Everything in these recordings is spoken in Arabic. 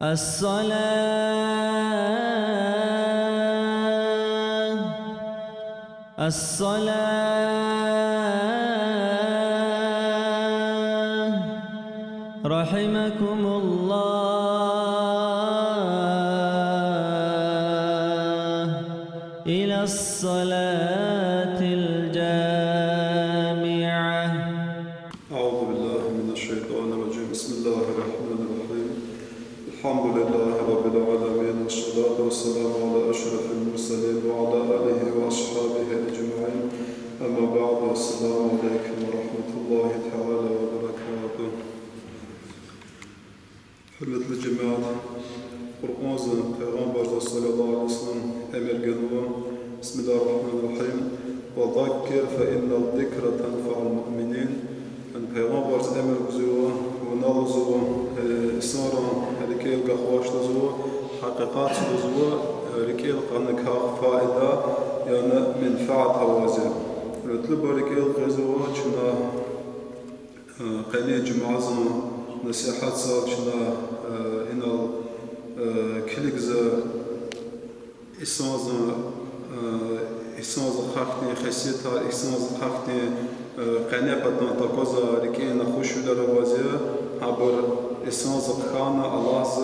الصلاة رحمكم الله إلى الصلاة الجامعة. أعوذ بالله من الشيطان الرجيم. بسم الله الرحمن الرحيم. الحمد لله رب العالمين، والصلاة والسلام على أشرف المرسلين وعلى آله وأصحابه أجمعين. أما بعد، السلام عليكم ورحمة الله تعالى وبركاته. Hürmetli cemaat, Kur'an-ı Peygamber sallallahu aleyhi ve sellem emir geliyor. Bismillahirrahmanirrahim. وَذَكِّرْ فَإِنَّ الذِّكْرَ تَنْفَعُ الْمُؤْمِنِينَ. Peygamber emir geliyor. ونالزو إسارة ركيل قخواشلزو حقيقات لزو ركيل قنك فائدة يعني منفعة وازع. رتلب ركيل غزو شنا قليل جمعزم نصيحات صار شنا إن كلجز إسانز خاكتي خسيتها إسانز خاكتي قناة بدنا تقوزا ركيل نخوش ولا روازع عبر إسانز خانة الله ز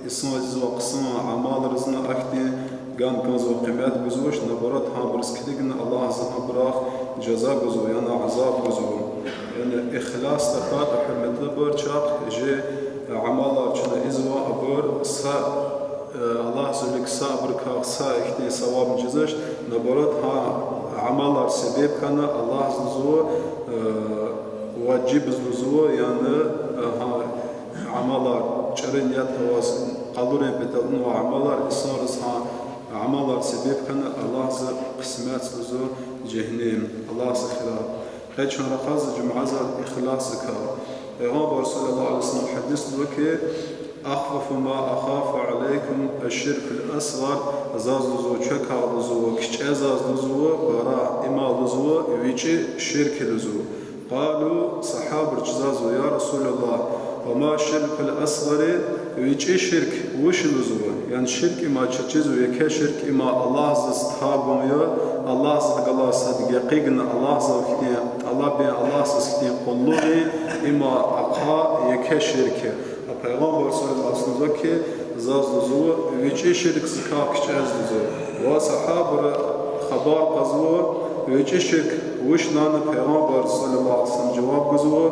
إسانز وقسم عمال رزنا أكتي قام كنزو قيمات بزوش نبرات عبر سكتيجن الله ز أبراخ جزاء بزو يعني عذاب بزو يعني إخلاص تقاط حمد لبر شاق جي عمالات شنا إزوا أبر سا الله زلك صبر كاغ سا إختي ثواب جزاش نبرات ها عمالات سبب كان الله زو واجب زو يعني ها عمالات شرنيات هواس قالورين بتلون وعمالات إصرار ها عمالات سبب كان الله ز قسمات زو جهنم الله سخرا قد شن رقاز جمعة إخلاص كا غابر صلى الله عليه وسلم حديث ذكي أخف ما أخاف عليكم الشرك الأصغر زاز لزو شكا لزو كش زاز لزو برا إما لزو ويجي شرك لزو. قالوا صحابة جزازو يا رسول الله وما الشرك الأصغر ويجي شرك وش لزو يعني شرك إما تشيزو يكي شرك إما الله زستحابهم يا الله زغلا صدق يقيقنا الله زغتين الله بين الله زغتين قلوغي إما أقا يكي شرك. Peygamber sallallahu aleyhi ve sellem ki zazluzu veci şirk zikak çezluzu ve sahabe haber qazvu veci şirk wishnan Peygamber sallallahu aleyhi ve sellem cevap qazvu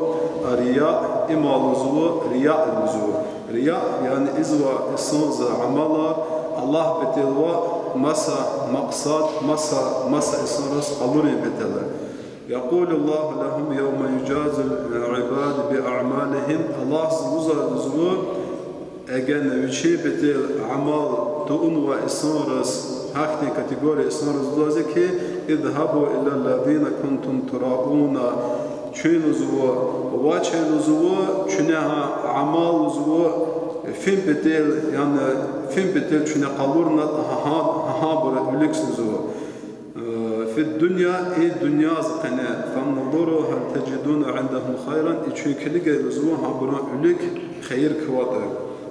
riya imaluzu riya luzu riya yani izwa isnaz amala Allah betelwa masa maqsad masa isnaz qaluri betela. يقول الله لهم يوم يجازي العباد بأعمالهم الله زوزو أجن وشي بتل عمل تون وإسرائيل هكذا كاتيجوري إسرائيل زوزكي اذهبوا إلى الذين كنتم تراؤون شين زوا وشين زوا شنها عمل زوا فين بتل يعني فين بتل شنها قالورنا ها برا زوا في الدنيا إيه الدنيا زقنا فانظروا هل تجدون عندهم خيرا إيشوي كلجة لزوها برا أولك خير كواتا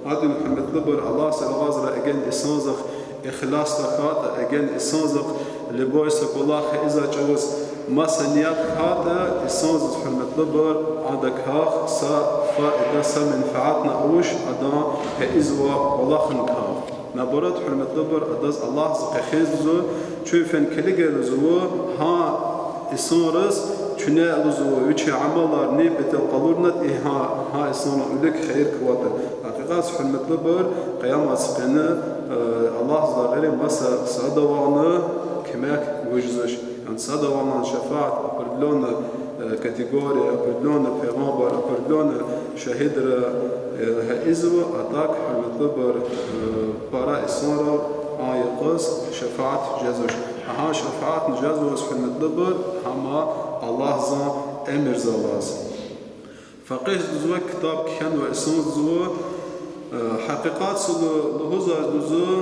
هذا محمد لبر الله سلغازر أجن إسانزق إخلاص تخاط أجن إسانزق لبويسك الله إذا جوز ما سنيات هذا إسانزق محمد لبر عندك هاخ سا فائدة سا منفعتنا أوش أدا هإزوا والله خنكاف نبرات حرمت لبر أداز الله زق خيزو شوفن كلجة لزو ها إسانرس شناء لزو وشي عملار نيبت القلورنت إيه ها إسان أولك خير كواتا حقيقة حرمت لبر قيامة سقنا الله زغيري مسا سادوانا كماك وجزش يعني سادوانا شفاعة أبردلونا كاتيجوري أبردلونا بيغمبر أبردلونا شهيد هإزو أتاك حرمت لبر برا إسانر يقص شفاعة جزوش ها شفاعة جزوش في المدبر هما الله زان أمر زلاز فقيه زوا كتاب كان وإسان زوا حقيقات سلو لهزار زوا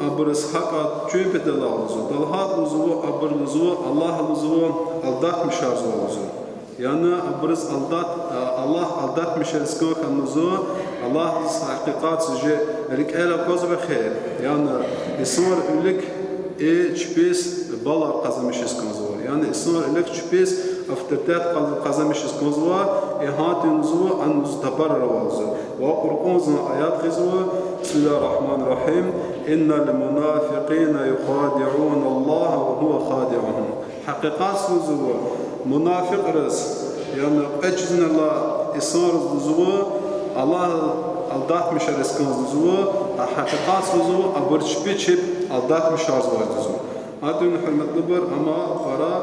أبرز حقات جون بدل زوا دلهات زوا أبر زوا الله زوا الدق مشار زوا Yani abrız Allah aldatmış eskon kanuzu Allah hakikat suje rikela koz ve khair. Yani ismar ülik çpis balar kazanmış eskon zor. Yani ismar ülik çpis avtoritet kazanmış eskon zor. Hatin zu an tabarra vazu. Ve Kur'an zan ayat gizwa. Bismillahirrahmanirrahim. İnnel munafiqina yukhadi'un Allah ve huve khadi'uhum. Hakikat suje منافق رس يعني أجزنا الله إصرار الزوا الله aldat مشارس كان الزوا حقيقات الزوا أبرش بيشب aldat مشارس الزوا هذا نحرمت لبر أما فرا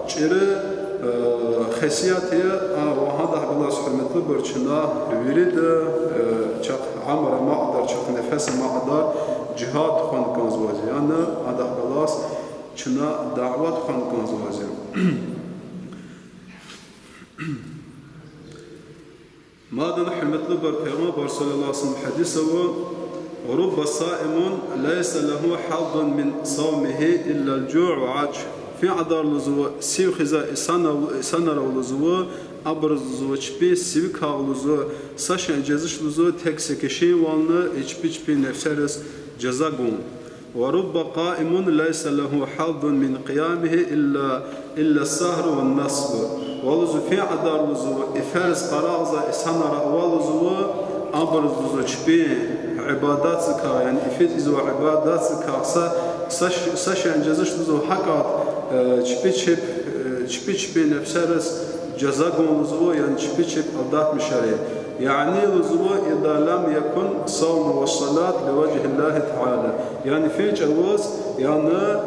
شر خسياتي وهذا الله سبحانه لبر شنا ورد شق عمر ما أقدر شق نفس ما أقدر جهاد خان كان زواجي يعني هذا الله شنا دعوات خان كان زواجي ماذا نحن مطلب البيغمبر صلى الله عليه وسلم حديثه ورب صائم ليس له حظ من صومه إلا الجوع وعطش في عذر لزوا سيو خزا سنة لزوا أبرز لزوا شبي سيو كا لزوا ساشن جزش لزوا تكسكشي والنا إشبي نفسرس جزاقون ورب قائم ليس له حظ من قيامه إلا السهر والنصب ولزو في عذر لزوا إفارس قراغزا إسانا ولزوا أبرز لزوا شبي عباداتك يعني إفيد إزوا عباداتك ساشن جزش لزوا حقات شبي نفسرس جزاقون لزوا يعني شبي أضاء مشاري يعني لزوا إذا لم يكن صوم والصلاة لوجه الله تعالى يعني في جواز يعني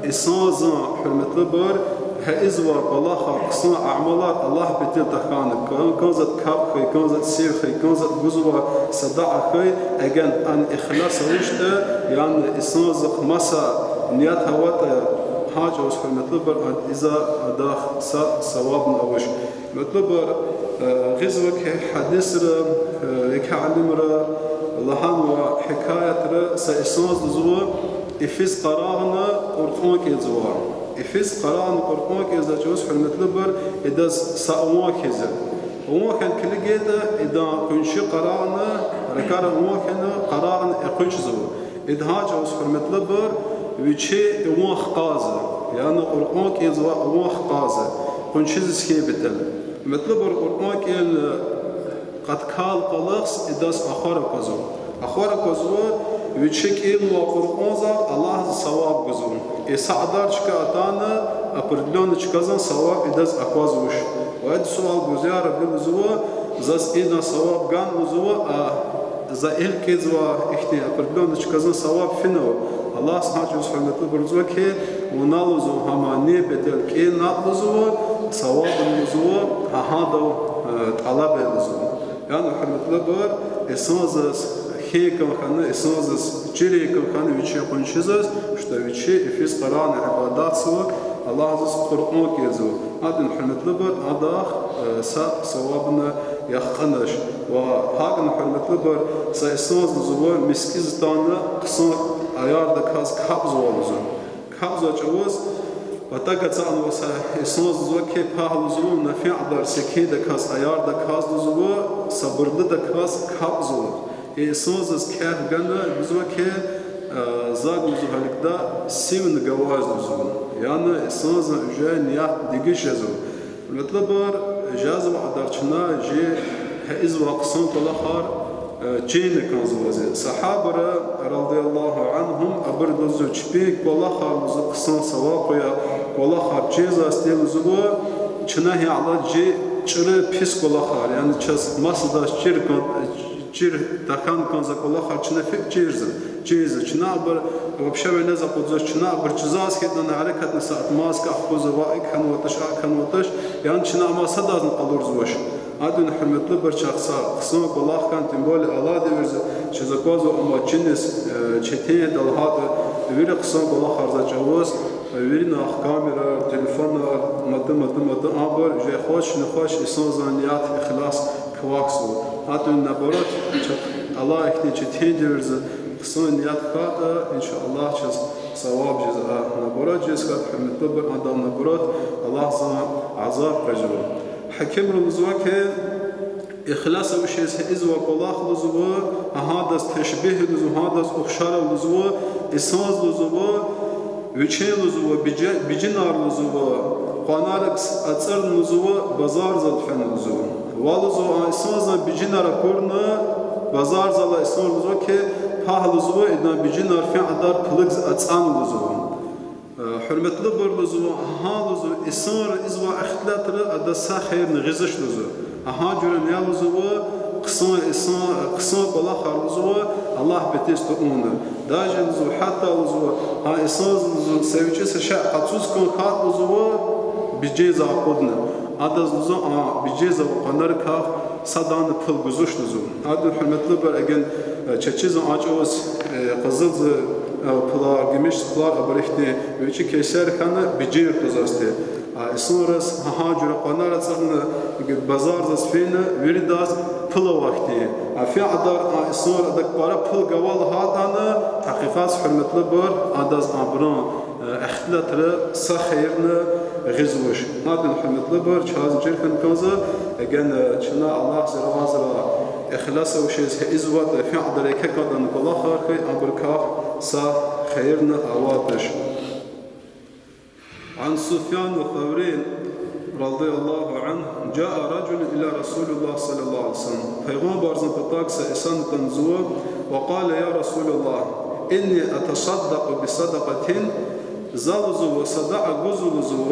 إسانزا حرمة لبر هإزوا بالله قصنا أعمالات الله بتيل تخانك كنزت كابخي كنزت سيرخي كنزت جزوا صداعخي أجن أن إخلاص وشته يعني إسانزا مسا نيات هواته حاجة وسحرمة لبر إذا أداخ صواب أوش مطلبر غزوك حديث كعلم لهان وحكاية سيسونز زوا إفيز قراغنا قرقون كيزوا إفيز قراغنا قرقون كيزا جوز حرمة لبر إذا سأوان كيزا وما كان كل جيدا إذا كنشي قراغنا ركار وما كان قراغنا إقنش زوا إذا جوز حرمة لبر ويشي وما خقازة يعني قرقون كيزوا وما خقازة كنشي زسكي بدل مطلب القرآن كيل قد كال قلقس إداس أخار كزو ويشكيل وقرآن زاد الله ثواب كزو إسعدار شكا أتانا أبردلون شكازن ثواب إداس أخوازوش وهذا سؤال جزيار بالزوا زاس إدنا ثواب كان وزوا زائل كزوا إختي أبردلون شكازن ثواب فينو الله سبحانه وتعالى برزوا كي ونالوزو هماني بدل كي نالوزو ثواب النزوة هذا طلب النزوة يعني حرمت لبر إسنازس هيكم خانة إسنازس جريكم خانة ويشي قنشزس شتا ويشي إفيس قرآن عبادات سوا الله عز قرآن كيزو هذا حرمت لبر هذا ثوابنا يخنش وهذا حرمت لبر سإسناز نزوة مسكيزتانا قصان أيار دكاز كابز والزو كابز وجوز وتقت عن وسا إسناز زوجي بحال زوج نفع در سكين دكاس أيار دكاس زوج صبرد دكاس كاب زوج إسناز كهف جنا زوجي زاج زوج هلكدا سيمن جواز زوج يعني إسناز جاء نيات دقيش زوج المطلبر جاز وعدرشنا جي هإز وقصان كل خار جين كان زوجي صحابة رضي الله عنهم أبرد زوج بيك كل خار زوج قصان سواقيا كل خار جيز استيل زوج شناه على جي شر بيس كل خار يعني شاس مصدر شر تكان كان زوج كل خار شناه في جيز شناه بر وبشر نزا قدوس شناه بر جزاز كده نعركة نساء ماسك أخوز واقع كان وتش يعني شناه ما صدق نقدر زوج هذا نحمد لبر شخصا قسم الله كان تنبول الله ديرز شزكوزو أما جنس شتين دل هذا وير قسم الله خارج جواز ويرنا كاميرا تلفون مد أمر جي خوش نخوش إنسان زانيات إخلاص كواكسو هذا نبرات الله إختي شتين ديرز قسم نيات هذا إن شاء الله شز ثواب نبرات جز كات حمد لبر عندنا نبرات الله زان عذاب رجل حكم رلزوا ك إخلاص وشيء إزوا قلاخ لزوا هذا تشبيه لزوا هذا أخشار لزوا إساز لزوا وشين لزوا بجنار لزوا قنارك أتصر لزوا بازار زاد فن لزوا والزوا إساز بجنار كورنا بازار زال إساز لزوا ك ها لزوا إذا بجنار في عدار بلغز أتصان لزوا حرمت لبر لزوا ها لزوا إسار إزوا أختلاط أدا سخير نغزش لزوا ها جرن يا لزوا قصان بلا خار لزوا الله بتست أونه داجن لزوا حتى لزوا ها إساز لزوا سويتش شاء قطوس كون خات لزوا بجيزة قدنا أدا لزوا بجيزة وقنر كاف صدان بل جزوش لزوا هذا حرمت لبر أجن تشيز أجوز قزز پلا گمیش پلا ابرختی ویچی کیسر کنه بجیر کزاسته اسنورس ها جور قنار صن بازار زسفین ویرداز پلا وقتی فی عدار اسنور دک بارا پل جوال هاتانه تحقیقات حرمت لبر عداز عبران اختلاط سخیرن غزوش نادن حرمت لبر چهاز جرکن کنزه اگن چنا الله زرازرا إخلاص وشيء إزوات في عدل كقدن الله خارخي أبركاف صا خيرنا أواتش عن سفيان الثوري رضي الله عنه جاء رجل إلى رسول الله صلى الله عليه وسلم پیغمبر زن پتاک سئسان تنزوا وقال يا رسول الله إني أتصدق بصدقة زلزو وصدع غزلزو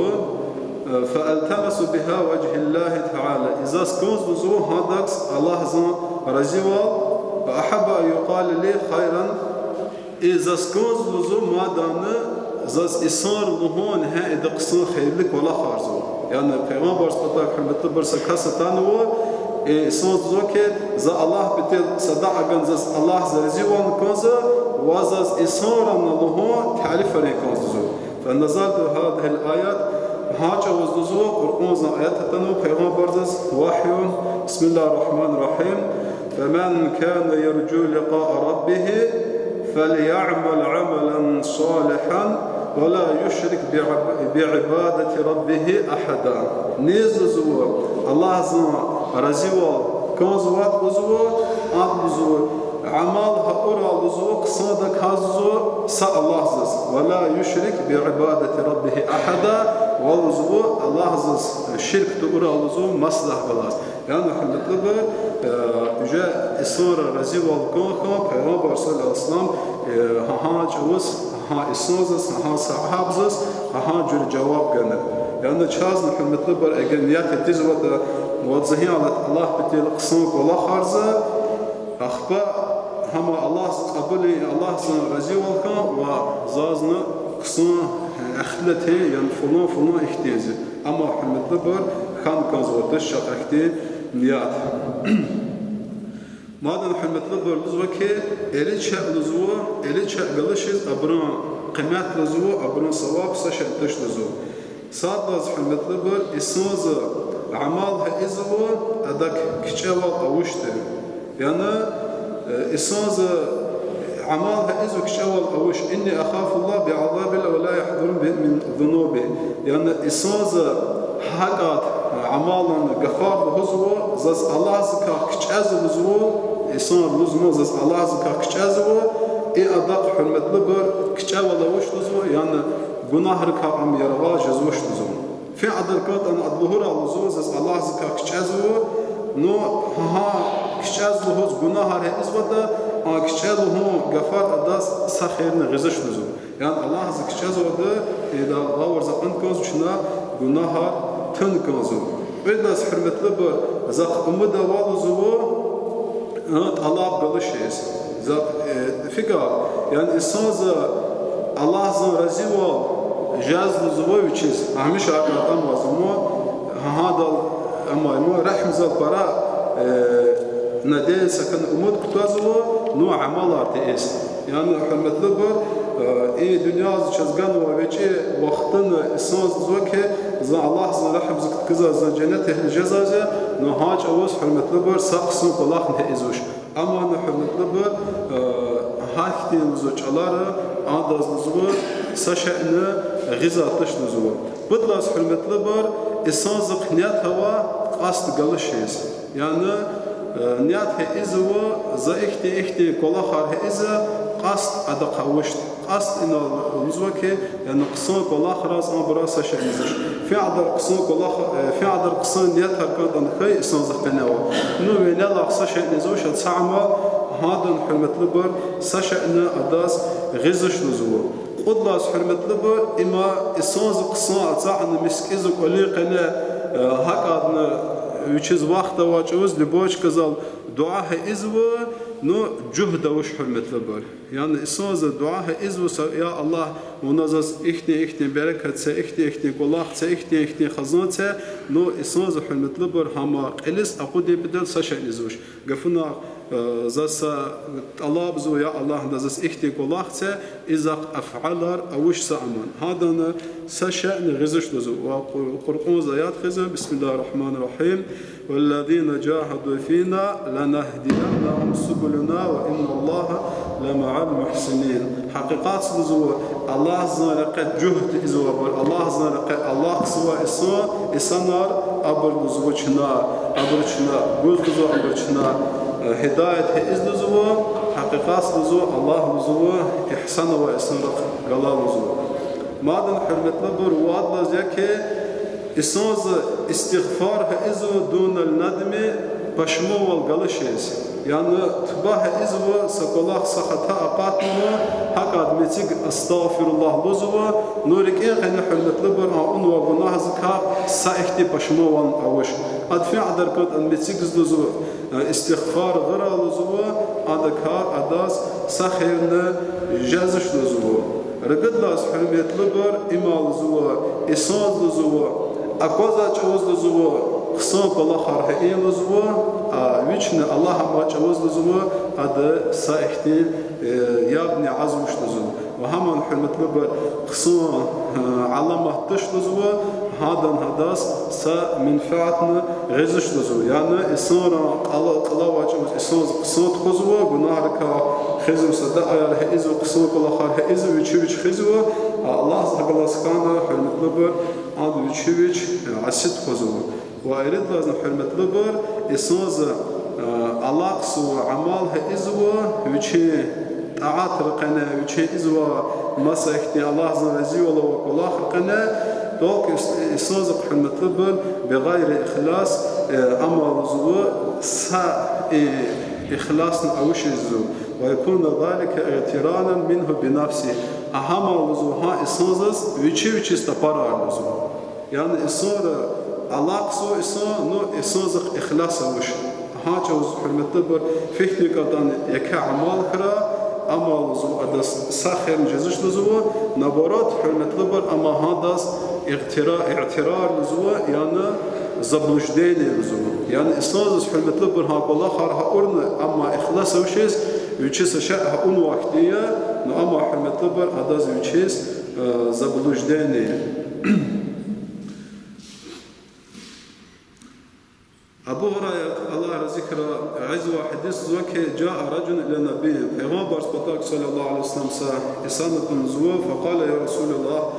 فالتمس بها وجه الله تعالى إذا سكوز بزو هذاك الله زن رزوا فأحب أن يقال لي خيرا إذا سكوز بزو ما دام زاز إصار لهون ها إذا قصن خير لك ولا خارزو يعني پیغمبر سبتاك حرمت برس كاستانو إصار بزو كي زا الله بتل صدع عن زاز الله زرزوا نكوزا وزاز إصار لهون تعرف ريكوزو فنزلت هذه الآيات هاجا وزدزو قرآن آيات تنو پیغمبر زاز وحي بسم الله الرحمن الرحيم فمن كان يرجو لقاء ربه فليعمل عملا صالحا ولا يشرك بعبادة ربه أحدا نيززو الله زن رزيو كنزوات وزو أدزو عمال هؤلاء لزو قصادك هزو سأ الله زز ولا يشرك بعبادة ربه أحدا والزو الله زز شرك تقرأ لزو مصلح بلاس يعني حمد الله جاء إسرار رزي والكون پیغمبر صلى الله عليه وسلم ها جوز ها إسنوزس ها صحابزس ها جر جواب كنا يعني چاز حمد الله أجنيات تزود وضحي على الله بتيل قسم ولا خارزة أخبا هما الله قبلي الله سن رزي والكون وزازنا قسم أخلته يعني فلان احتياجه أما حمد الله خان كان زودش شققتي نيات مادن حمد الله لزوا كي إليش لزوا إليش قلشيز أبران قيمات لزوا أبران صواب سشتش لزوا صاد لز حمد الله إسنوز عمالها إزوا أدك كشوال أوشته يعني إسنوز عمالها إزوا كشوال أوش إني أخاف الله بعذاب الله ولا يحضرون من ذنوبه يعني إسنوز حقات عمالا غفار لهزوا زاز الله زكا كشاز لزوا إسان لزمو زاز الله زكا كشازوا إي أدق حرمت لبر كشا ولا وش لزوا يعني گناه ركا عم يروا جزوش لزوا في عدل كات أن أدلهور لزوا زاز الله زكا كشازوا نو ها كشاز لهز گناه ره إزودا كشاز له غفار أداس سخيرنا غزش لزوا يعني الله زكا كشازوا ده إذا غاور زقن كوز شنا گناه تنكوزو بدنا حرمت لبر زق أمدا والزوا الله بلشيس زق فيكا يعني إنسان الله زن رزيوا جاز لزوا ويشيس همش عقلاتهم وزموا هذا أما مو رحم زل برا ندي سكن أمود كتازوا نوع عمل أرتيس يعني حرمت لبر إيه دنيا شزغان ووجه وقتنا إنسان زوجه زن الله زن رحم زك كذا زن جنته الجزازة نهاج أوس حرمت لبر سقسم قلاق نهزوش أما نحرمت لبر هاكتي نزوج على عنداز نزوج سشأن غذاء تش نزوج بدلاس حرمت لبر إسانزق نيات هوا قصد قلشيز يعني نيات هئزوا زا إختي كلا خار هئزا قصد أدق وشت قصد إنه نزوكي يعني قصان كلا خراز أن براسة شئنزش في عدر قصان كلا في عدر قصان نيات هركان خي إسانزق قناوا نو وينال قصة شئنزوش تسعما هذا حرمة لبر سشأن أداس غزش نزوه قدلاس حرمة لبر إما إسانزق قصان أتساعن مسكيزك ولي قنا هكذا ويشز وقت واجوز لبوش كزال دعاء إزوه نو جهد وش حرمة لبر يعني إسانز دعاء إزوه يا الله ونزاز إختي بركة إختي قلاق إختي خزان نو إسانز حرمة لبر هما قلس أقودي بدل سشأ نزوش قفنا زاس الله بزو يا الله نزاز إختي قلاق إذا أفعلر أوش سأمن هذا سشأن غزش نزو وقرقون زيات خزن بسم الله الرحمن الرحيم والذين جاهدوا فينا لنهدينهم سبلنا وإن الله لمع المحسنين حقيقات نزو الله زنا لقد جهد إزوابر الله زنا لقد الله سوى إسانار أبر نزوچنا أبرچنا جوز نزو أبرچنا هداية إز نزو حقيقات نزو الله نزو إحسان وإسان قلال نزو مادن حرمت لبر وادلا زيكي إسانز استغفار إزو دون الندم بشمو والقلشيز يعني تباه إزو سكولاه سخطاء قاتمو حقاد متيق استغفر الله لزو نورك إيه غني حرمت لبر أن وغناه زكا سايختي بشمو والأوش أدفع عدر قد أن متيق لزو استغفار غرا لزو أدكا أداس سخيرنا جازش لزو رقد لاس حرمت لبر إما لزو إسانز لزو أكوزا جوز لزو قصان كلا خار هئي لزو ويشن الله ما جوز لزو هذا سايختي يابني عزوش لزو وهمان حرمت لبر قصان علامة تش لزو هذا هداس سا منفعتنا غزش لزو يعني إسان قلا واجوز إسان قصان خزو جناهك خزو صدق على هئزو قصان كلا خار هئزو ويش خزو الله سبحانه وتعالى حرمت لبر عند ويش عسد خزو وأريد لازم حرمة لبر إسانز الله سو عمال هئزو ويش طاعات رقنا ويش إزو مساحتي الله زنزي ولا وكلا خقنا دولك إسانز حرمة لبر بغير إخلاص عمال زو سا إخلاص أوش الزو ويكون ذلك اغترانا منه بنفسه أهم لزوها إسانز ويش استبارا لزو يعني إسان الله قصو إسان نو إسانز إخلاص أوش هاجا وز حرمة لبر فيحتي قدان يكا عمال خرا أما لزو أدس ساخر جزش لزو نبارات حرمة لبر أما هادس اغترار لزو يعني زبلوجدين لزو يعني إسانز حرمة لبر ها بالله خارها أرن أما إخلاص أوشيز ويشيس شاء أون وقتية نو أما حرمة لبر أداز ويشيس زبلوجدين أبو هريرة الله ذكره عزوة حديث زوكي جاء رجل إلى النبي فيغامبر سبطاك صلى الله عليه وسلم إسانة زوه فقال يا رسول الله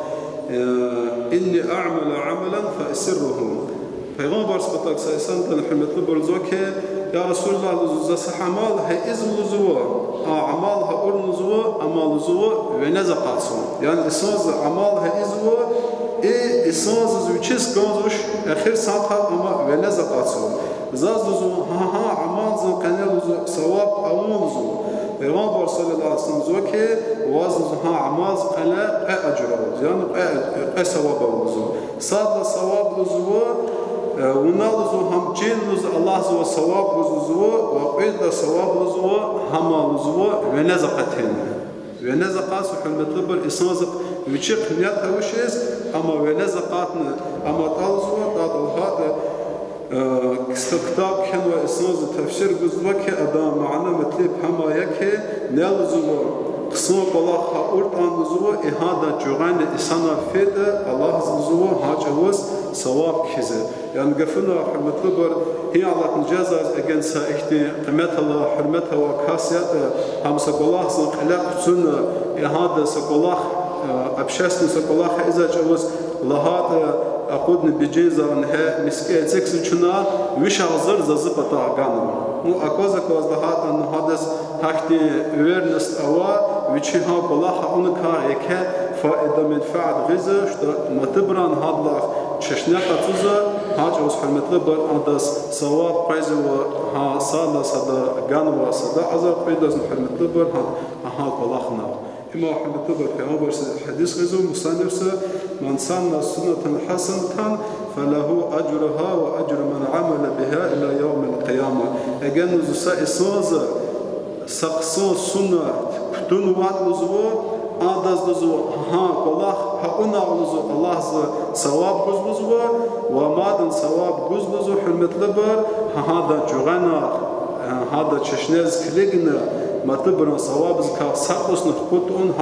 إني أعمل عملا فأسره فيغامبر سبطاك إسانة حرمة لبر زوكي يا رسول الله زسح عمال هي إزم لزوه عمالها أرن زوه أمال زوه ونزقات يعني إسانة عمالها إزوه إيه إسانز زوجيس كانزوش آخر ساعتها أما ونزق أتصل زاز لزو ها عمال زو كنيل لزو ثواب أمون زو پیغمبر صلی الله علیه وسلم زوكي وزن ها عمال قلا أجر يعني ثواب لزو صاد ثواب لزو ونالزو هم جيل لزو الله زو ثواب لزو وقيد ثواب لزو هم لزو ونزقتين ونزقات سبحان الله إسنازق ويشق نيات هوشيز أما ونزقاتنا أما تالزو تالهات كتاب كان وإسناز تفسير جزوك أدا معنا مطلب هما يكي نالزو قسم الله خاورت عن نزو إهذا جوعان إسانا فيد الله نزو هاجوز ثواب كذا يعني قفنا حرمة لبر هي على نجازة أجن سائحتي قيمة الله حرمتها وكاسيات هم سقولاه سنقلق سنة إهذا سقولاه أبشاسن سقولاه إذا جوز لهذا أقودن بجيزة ونها مسكية تكسو چنا ويش عزر ززبطا أغانو نو أكوز لهات أنه هادس هكتي ويرنست أوا ويشيها بلاحة أنكا يكا فائدة من فعل غزة متبران هادلاخ ششناقة تزا هاج أوس حرمت لبر أندس سواب قيزة وها صالة صدا غانوا صدا عزر قيدز حرمت لبر ها بلاحنا إما حرمت لبر في عبر حديث غزو مصنف من سن سنة حسنة فله أجرها وأجر من عمل بها إلى يوم القيامة أجن زوسا إسوز سقسو سنة كتون وات لزو أندز لزو ها بلاح ها أنا لزو الله ثواب جزلزو ومادن ثواب جزلزو حرمت لبر هذا جغنا هذا تشنيز كليجنا ما تبرن ثواب زكاة سقوس نخبطون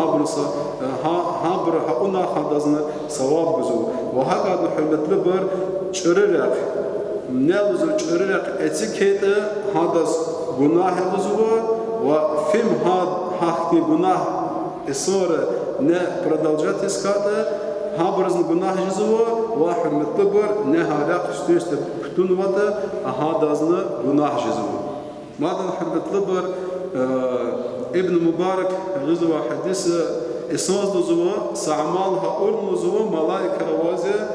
هابر هؤنا هذا ثواب جزو وهكذا حرمت لبر شررق نلزو شررق اتيكيت هذا جناح لزو وفيم هاختي جناح إصورة نه продолжать искать هابرزن جناح جزو وحرمت لبر نه هارق شتيست كتون وده هذا جناح جزو ماذا حرمت لبر ابن مبارك غزوة حديث إسناز لزوة سعمالها أول لزوة ملائكة روازة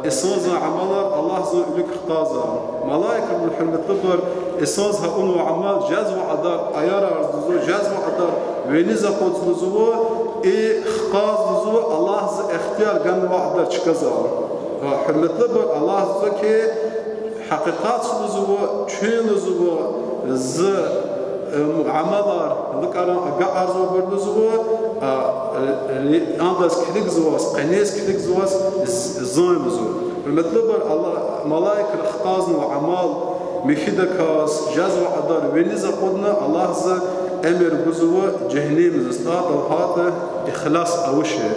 إسناز عمالها الله زو لك اختازا ملائكة من حرمت لبر إسنازها أول عمال جزوة عدار أيار عرض لزوة جزوة عدار وينيزا قوت لزوة اختاز لزوة الله زو اختيار قنوة عدار چكزا حرمت لبر الله زو كي حقيقات لزوة چين لزوة ز عملار ذكرنا أرزو بردزوا أنداز كليك زواس قنيس كليك زواس زين زوا المطلوب الله ملائكة اختازنا وعمال مخدكاس جزوا عدار ونيزا قدنا الله ز أمر بزوا جهنم زستات وهذا إخلاص أوشه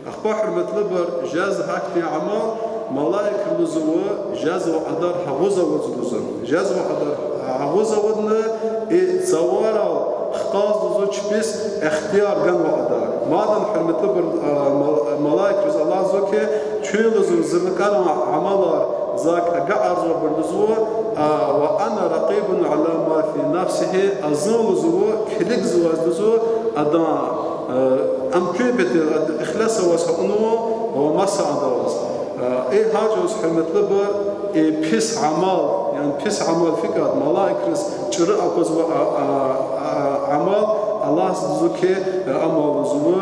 أخبار المطلوب جز هكتي عمال ملائكة بزوا جزوا عدار حوزة وزلوزن جزوا عدار حوزة ودنا تصوروا اختاز دزو چبيس اختيار جن وعدار مادن حرمت لبر ملائكة الله زوكي چويلزو زركان عملار زاك اقعر زو بردزو وأنا رقيب على ما في نفسه أزول زو كليك زواز دزو أدا أمكن بيت إخلاص واسعنو ومسا عداوز هاجوز حرمت لبر بيس عمل يعني بيس عمل فكرة ملائكة شرع أقوز عمل الله زوكي عمل زو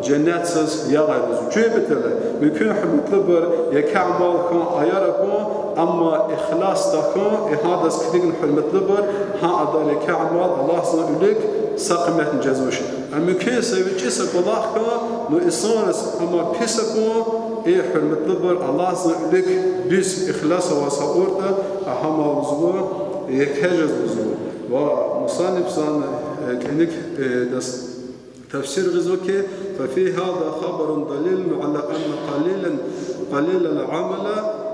جنات سز يغير زو شو بتلا ممكن حرمت لبر يكعمل كون أياركون أما إخلاص تكون هذا سكتين حرمت لبر ها أدار يكعمل الله زوكي ساقمت جزوش ممكن سويتشي سقلاح كون نو إسانس أما بيس كون حرمت لبر الله زوكي بيس إخلاص وسعورته أهم وزوه يكهجز وزوه ومصانف صان كأنك دس تفسير غزوكي ففي هذا خبر دليل على أن قليل العمل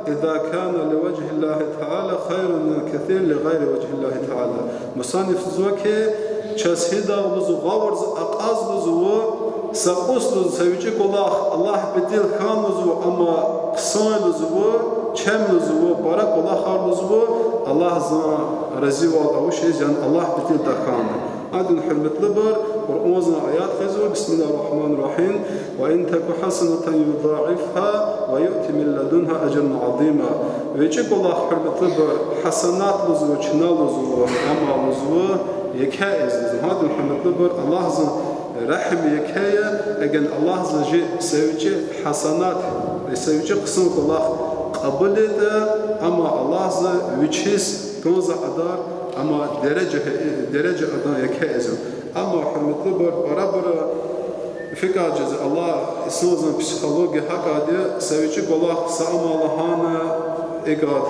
إذا كان لوجه الله تعالى خير من كثير لغير وجه الله تعالى مصانف زوكي شاسهدا وزو غورز أقاز وزوه سقوس لزو سويجي الله بديل خان لزو أما قصان لزو كم لزو بارك الله خار لزو الله زان رزي والأوش يعني الله بديل دخان عدن حرمت لبر قرآن آيات خزو بسم الله الرحمن الرحيم وإن تك حسنة يضاعفها ويؤتي من لدنها أجر عظيما ويجي الله حرمت لبر حسنات لزو كنا لزو أما لزو يكائز هذا حرمت لبر الله زان رحم يكاية أجن الله زجي سويجي حسنات سويجي قسم الله قبلت أما الله ز ويشيس كنز أدار أما درجة أدار يكاية أما حرمت لبر برابر فكرة جز الله إسنوزن psikoloji hakadi سويجي الله سام الله هنا إقاد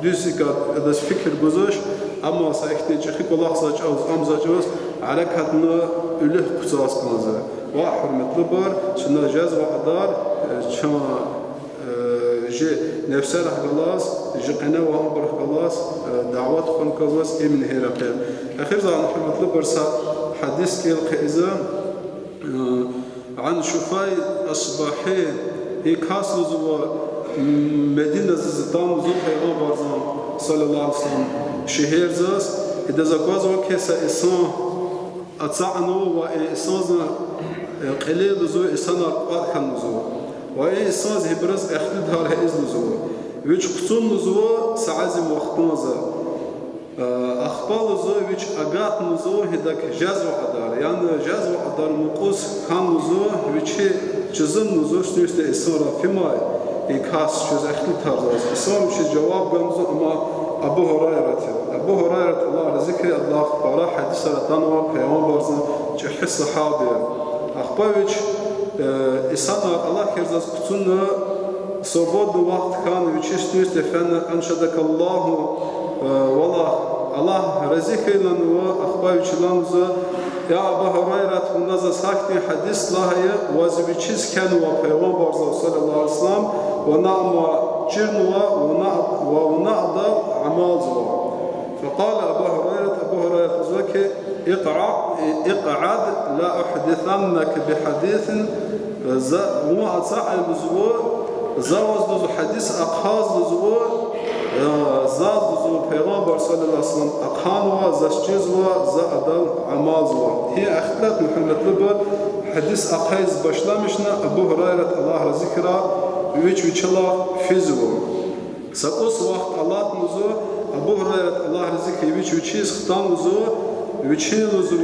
düz إقاد ده فكر جزش أما سأحتاج خيك الله ساج أو أمزاجوس على كاتنا أله قصاص كنزة وحرمت لبر شنا جاز وعدار شنا جي نفسه خلاص جي قنا وأمر خلاص دعوات خن خلاص من هرقل أخير زمان حرمت لبر حديث كيل قيزة عن شفاي الصباحي إيكاس لزوا مدينة زدام زو پیغمبر زم صلى الله عليه وسلم شهر زاس إذا زكواز وكيس إسان أتصعنو وإسان قليل زو إسان أرقاد كان زو وإسان هبرز أخلد هار هئز زو ويش قصون زو سعزم وقتنا زا أخبال زو ويش أقات زو هداك جزو عدار يعني جزو عدار مقوس كان زو ويش جزن زو شنوست إسان رافيماي إيكاس شوز أخلد هار زاس إسان وش جواب قامزو أما أبو هريرة الله ذكر الله أخباره حديث رتانوا پیغمبر زن جه صحابه أخبارش إنسان الله كرزاز كتون صبود وقت كان ويشتوي استفان أنشدك الله والله الله رزق لنا أخبارش لنا يا أبو هريرة ونزل ساكتين حديث الله وزبيشيز كانوا پیغمبر صلى الله عليه وسلم ونعم جرنوا ونعض عمال زوا فقال أبو هريرة زوكي اقعد لا أحدثنك بحديث مو أتصعب زوا زاوز دزو حديث أقهاز زوا زاز دزو پیغمبر صلى الله عليه وسلم أقهانوا زاشجزوا زادل عمال زوا هي أخذت محمد لبا حديث أقهاز باشلامشنا أبو هريرة الله ذكره ويشلا فيزو سقوس وقت الله نزو أبو هريرة الله ذكره ويشيز ختان نزو ويشيل نزو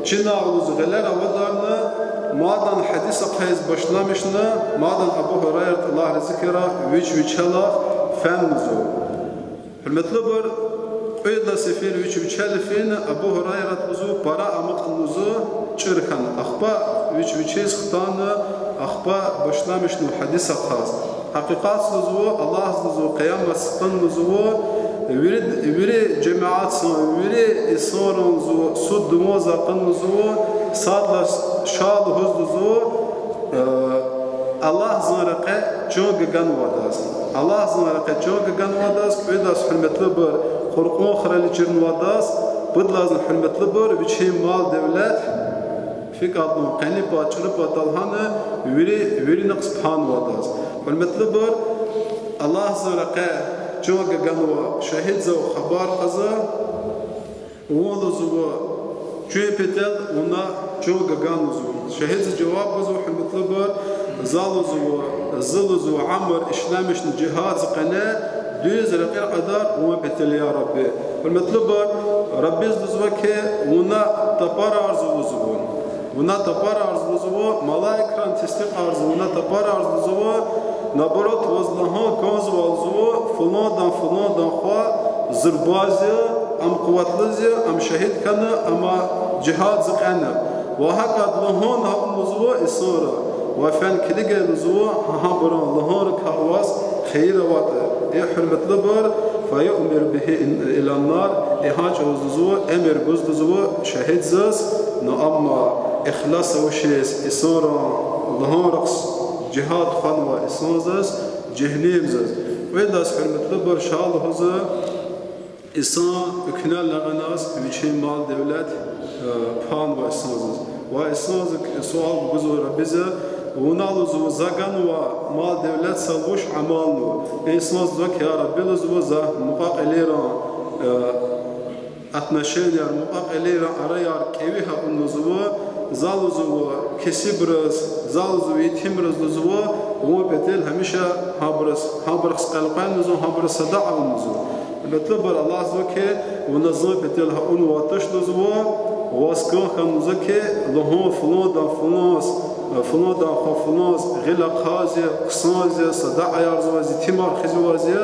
جنا نزو غلر ودارنا مادن حديث أقهاز باشلامشنا مادن أبو هريرة الله ذكره ويشلا فن نزو المطلوبر قيد سفير ويشل فين أبو هريرة نزو براء مق نزو شركان أخبار ويشيز ختان أخبار باشلامش نو حديث أقهاز حقيقات نزو الله نزو قيام سقن نزو وري جماعات وري إصرار نزو سود موزا قن نزو صادل شاد هز نزو الله زنرقة جوج جن وداس الله زنرقة جوج جن وداس كويداس حرمت لبر خرقون خرالي جرن وداس بدلازن حرمت لبر بيشي مال دولة فيك أطلع قني باتشرب وطلهنا ويري نقص بان وداس والمطلبر الله زرقة جوج جنوا شهيد زو خبر قزا وولو زو جوي بتل ونا جوج جنوا شهيد جواب زو المطلبر زالو زو عمر إسلامش الجهاد قناة دوز رقيق قدر وما بتل يا ربي والمطلبر ربي زوجك ونا تبار أرزو زبون ونا تبار أرزو زبون ملاك تستيق أرزو ونا تبار أرزو زبون نبرت وزلها كنز والزو فلان خوا زربازي أم قوتلزي أم شهيد كنا أما جهاد زقنا وهكذا لهون هم زو إصرار وفن كليجا لزو هابران لهون كهواس خير وقت حرمة لبر فيؤمر به إلى النار إهاج وزو أمر جوز زو شهيد زاس نأما إخلاص وشيس إصرار لهون رقص جهاد خانوا إسانزاس جهنيم زاز ويداس حرمت لبر شال هذا إسان كنال لغناس بيشين مال دولة بان وإسانزاس وإسانز سؤال بجزء ربزة ونالو زو زغن ومال دولة سلوش عمالو إسانز ذاك يا ربي لزو زا مقاقليرا أتنشين يا مقاقليرا أريار كيوها النزو زالوزو كسبرز زالوزو يتمرز لزو وما بتل هميشه هابرس قلقان نزو هابرس صداع نزو بتلبر الله زوكي ونزو بتل هون واتش لزو واسكن خن زوكي لهو فلودا خفلوس غلا قازي قصازي صداع يارزو زي تمر خزوازي